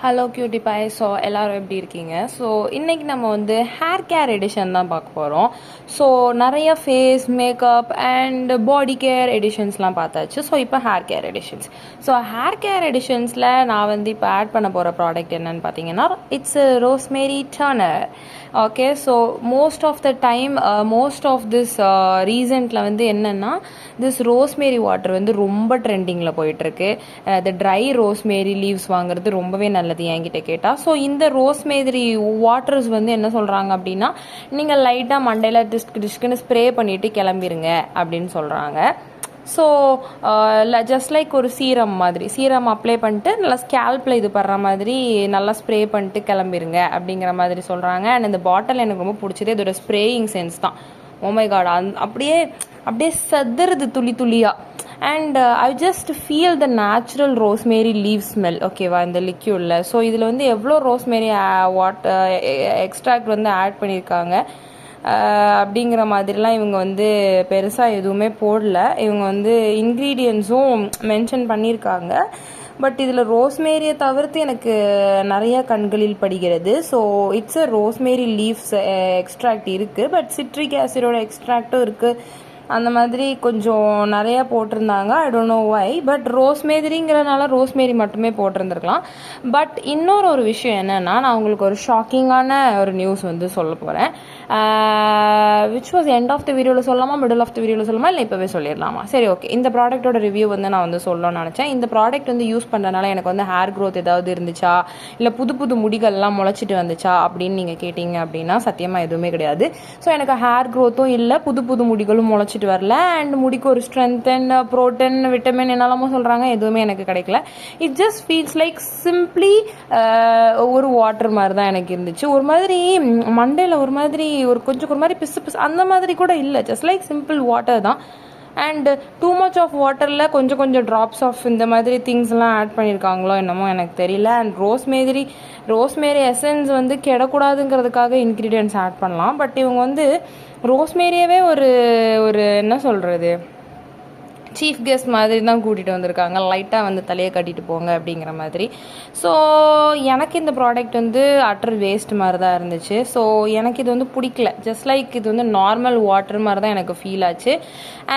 Hello cutie பாய். So எல்லோரும் எப்படி இருக்கீங்க? ஸோ இன்றைக்கி நம்ம வந்து ஹேர் கேர் எடிஷன் தான் பார்க்க போகிறோம். ஸோ நிறைய face makeup and body care எடிஷன்ஸ்லாம் பார்த்தாச்சு. ஸோ இப்போ hair care editions. So hair care எடிஷன்ஸில் நான் வந்து இப்போ ஆட் பண்ண போகிற ப்ராடக்ட் என்னென்னு பார்த்தீங்கன்னா, it's rosemary toner. Okay, so most of the time most of this ரீசெண்டில் வந்து என்னென்னா, திஸ் ரோஸ்மேரி வாட்டர் வந்து ரொம்ப ட்ரெண்டிங்கில் போயிட்டுருக்கு. த ட்ரை ரோஸ்மேரி லீவ்ஸ் வாங்குறது ரொம்பவே நல்லது என்கிட்ட கேட்டால். ஸோ இந்த ரோஸ்மேரி வாட்டர்ஸ் வந்து என்ன சொல்கிறாங்க அப்படின்னா, நீங்கள் லைட்டாக மண்டையில் டிஸ்க்குன்னு ஸ்ப்ரே பண்ணிவிட்டு கிளம்பிடுங்க அப்படின்னு சொல்கிறாங்க. ஸோ ஜஸ்ட் லைக் ஒரு சீரம் அப்ளை பண்ணிட்டு நல்லா ஸ்கேல்பில் இது படுற மாதிரி நல்லா ஸ்ப்ரே பண்ணிட்டு கிளம்பிடுங்க அப்படிங்கிற மாதிரி சொல்கிறாங்க. அண்ட் இந்த பாட்டில் எனக்கு ரொம்ப பிடிச்சது இதோட ஸ்ப்ரேயிங் சென்ஸ் தான். ஓமை காட், அப்படியே சதுருது துளி துளியாக. And I just feel the natural rosemary leave smell. ஓகேவா, இந்த லிக்யூடில். ஸோ இதில் வந்து எவ்வளோ ரோஸ்மேரி எக்ஸ்ட்ராக்ட் வந்து ஆட் பண்ணியிருக்காங்க அப்படிங்கிற மாதிரிலாம் இவங்க வந்து பெருசாக எதுவுமே போடல. இவங்க வந்து இன்க்ரீடியன்ஸும் மென்ஷன் பண்ணியிருக்காங்க. பட் இதில் ரோஸ்மேரியை தவிர்த்து எனக்கு நிறைய கண்களில் படுகிறது. So it's a rosemary leaves extract இருக்குது, பட் சிட்ரிக் ஆசிடோட எக்ஸ்ட்ராக்டும் இருக்குது. அந்த மாதிரி கொஞ்சம் நிறையா போட்டிருந்தாங்க. I don't know why, but ரோஸ்மேரிங்கிறனால ரோஸ்மேரி மட்டுமே போட்டிருந்துருக்கலாம். பட் இன்னொரு விஷயம் என்னென்னா, நான் உங்களுக்கு ஒரு ஷாக்கிங்கான ஒரு நியூஸ் வந்து சொல்ல போகிறேன். Which was end of the வீடியோவில் சொல்லலாமா, மிடில் ஆஃப் த வீடியோவில் சொல்லலாமா, இல்லை இப்போவே சொல்லிடலாமா? சரி, ஓகே. இந்த ப்ராடக்ட்டோட ரிவ்யூ வந்து நான் வந்து சொல்லணும்னு நினச்சேன். இந்த ப்ராடக்ட் வந்து யூஸ் பண்ணுறதுனால எனக்கு வந்து ஹேர் க்ரோத் ஏதாவது இருந்துச்சா, இல்லை புது முடிகள்லாம் முளைச்சிட்டு வந்துச்சா அப்படின்னு நீங்கள் கேட்டிங்க அப்படின்னா சத்தியமாக எதுவுமே கிடையாது. ஸோ எனக்கு ஹேர் க்ரோத்தும் இல்லை, புது முடிகளும் முளைச்சிட்டு வரல. அண்ட் முடிக்கு ஒரு ஸ்ட்ரென்த் அண்ட் ப்ரோட்டீன் விட்டமின் என்னெல்லாமோ சொல்கிறாங்க, எதுவுமே எனக்கு கிடைக்கல. It just feels like simply ஒரு வாட்டர் மாதிரி தான் எனக்கு இருந்துச்சு. ஒரு மாதிரி மண்டையில் ஒரு கொஞ்சம் ஒரு மாதிரி பிசு அந்த மாதிரி கூட இல்லை. ஜஸ்ட் லைக் சிம்பிள் வாட்டர் தான். அண்ட் டூ மச் ஆஃப் வாட்டரில் கொஞ்சம் ட்ராப்ஸ் ஆஃப் இந்த மாதிரி திங்ஸ்லாம் ஆட் பண்ணியிருக்காங்களோ என்னமோ எனக்கு தெரியல. அண்ட் ரோஸ்மேரி எசன்ஸ் வந்து கெடக்கூடாதுங்கிறதுக்காக இன்க்ரீடியன்ட்ஸ் ஆட் பண்ணலாம். பட் இவங்க வந்து ரோஸ்மேரியவே ஒரு என்ன சொல்கிறது, சீஃப் கெஸ்ட் மாதிரி தான் கூட்டிகிட்டு வந்திருக்காங்க. லைட்டாக வந்து தலையை கட்டிட்டு போங்க அப்படிங்கிற மாதிரி. ஸோ எனக்கு இந்த ப்ராடக்ட் வந்து அட்டர் வேஸ்ட் மாதிரி தான் இருந்துச்சு. ஸோ எனக்கு இது வந்து பிடிக்கல. ஜஸ்ட் லைக் இது வந்து நார்மல் வாட்டர் மாதிரி தான் எனக்கு ஃபீல் ஆச்சு.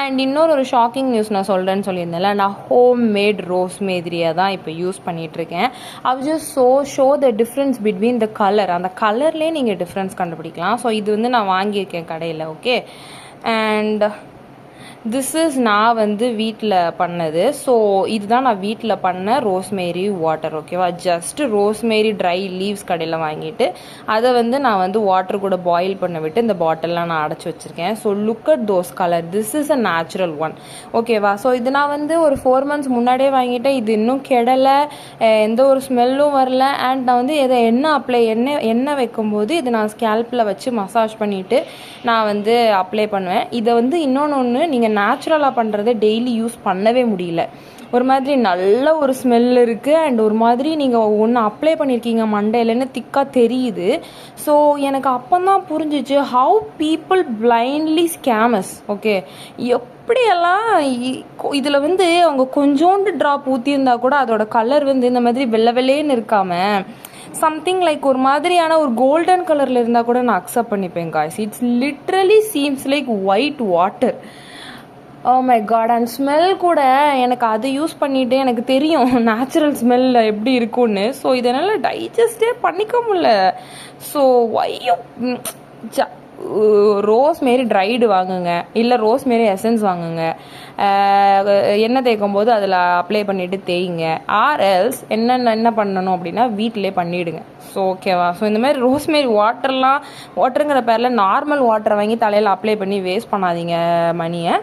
அண்ட் இன்னொரு ஷாக்கிங் நியூஸ் நான் சொல்கிறேன்னு சொல்லியிருந்தேன்ல, நான் ஹோம் மேட் ரோஸ்மேரியை தான் இப்போ யூஸ் பண்ணிகிட்ருக்கேன். அது just show the difference between the colour. அந்த கலர்லேயே நீங்கள் டிஃப்ரென்ஸ் கண்டுபிடிக்கலாம். ஸோ இது வந்து நான் வாங்கியிருக்கேன் கடையில். ஓகே, அண்ட் திஸ் இஸ் நான் வந்து வீட்டில் பண்ணது. ஸோ இதுதான் நான் வீட்டில் பண்ண ரோஸ்மேரி வாட்டர். ஓகேவா, ஜஸ்ட் ரோஸ்மேரி ட்ரை லீவ்ஸ் கடையில் வாங்கிட்டு அதை வந்து நான் வந்து வாட்டர் கூட பாயில் பண்ண விட்டு இந்த பாட்டிலாம் நான் அடைச்சி வச்சுருக்கேன். So look at those colour. This is a natural one. ஓகேவா, ஸோ இது நான் வந்து ஒரு 4 months முன்னாடியே வாங்கிட்டேன். இது இன்னும் கெடலை, எந்த ஒரு ஸ்மெல்லும் வரல. அண்ட் நான் வந்து இதை எண்ணெய் வைக்கும்போது இது நான் ஸ்கேல்பில் வச்சு மசாஜ் பண்ணிவிட்டு நான் வந்து அப்ளை பண்ணுவேன். இதை வந்து இன்னொன்று நீங்கள் நேச்சுரலாக பண்ணுறதை டெய்லி யூஸ் பண்ணவே முடியல. ஒரு மாதிரி நல்ல ஒரு ஸ்மெல் இருக்குது. அண்ட் ஒரு மாதிரி நீங்கள் ஒன்று அப்ளை பண்ணியிருக்கீங்க மண்டையிலன்னு திக்காக தெரியுது. ஸோ எனக்கு அப்போ தான் புரிஞ்சிச்சு ஹவு பீப்புள் பிளைண்ட்லி ஸ்கேமஸ். ஓகே, எப்படியெல்லாம் இதில் வந்து அவங்க கொஞ்சோண்டு ட்ராப் ஊற்றியிருந்தா கூட அதோட கலர் வந்து இந்த மாதிரி வெள்ளைன்னு இருக்காமல் சம்திங் லைக் ஒரு மாதிரியான ஒரு கோல்டன் கலரில் இருந்தால் கூட நான் அக்செப்ட் பண்ணிப்பேன் guys. It's literally seems like white water. Oh my God. And smell கூட எனக்கு அது யூஸ் பண்ணிவிட்டு எனக்கு தெரியும் நேச்சுரல் ஸ்மெல் எப்படி இருக்கும்னு. ஸோ இதனால் டைஜஸ்டே பண்ணிக்க முடியல. ஸோ ரோஸ்மேரி ட்ரைடு வாங்குங்க, இல்லை ரோஸ்மேரி எசன்ஸ் வாங்குங்க. எண்ணெய் தேய்க்கும் போது அதில் அப்ளை பண்ணிவிட்டு தேய்ங்க. ஆர்எல்ஸ் என்ன பண்ணணும் அப்படின்னா வீட்டிலே பண்ணிவிடுங்க. ஸோ ஓகேவா. ஸோ இந்த மாதிரி ரோஸ்மேரி வாட்டருங்கிற பேரில் நார்மல் வாட்டரை வாங்கி தலையில் அப்ளை பண்ணி வேஸ்ட் பண்ணாதீங்க மணியை.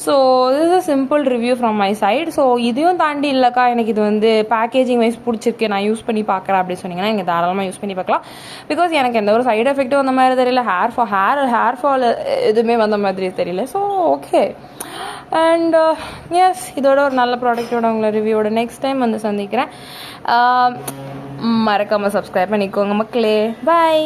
So this is a simple review from my side. So இதையும் தாண்டி இல்லைக்கா எனக்கு இது வந்து பேக்கேஜிங் வைஸ் பிடிச்சிருக்கு, நான் யூஸ் பண்ணி பார்க்குறேன் அப்படின்னு சொன்னீங்கன்னா நீங்கள் தாராளமாக யூஸ் பண்ணி பார்க்கலாம். பிகாஸ் எனக்கு எந்த ஒரு சைடு எஃபெக்ட்டும் அந்த மாதிரி தெரியல, ஹேர் ஃபால் எதுவுமே வந்த மாதிரி தெரியல. So okay. அண்ட் எஸ், இதோட ஒரு நல்ல ப்ராடக்டோட உங்களை ரிவ்யூவோட நெக்ஸ்ட் டைம் வந்து சந்திக்கிறேன். மறக்காமல் சப்ஸ்கிரைப் பண்ணிக்கோங்க மக்களே. பாய்.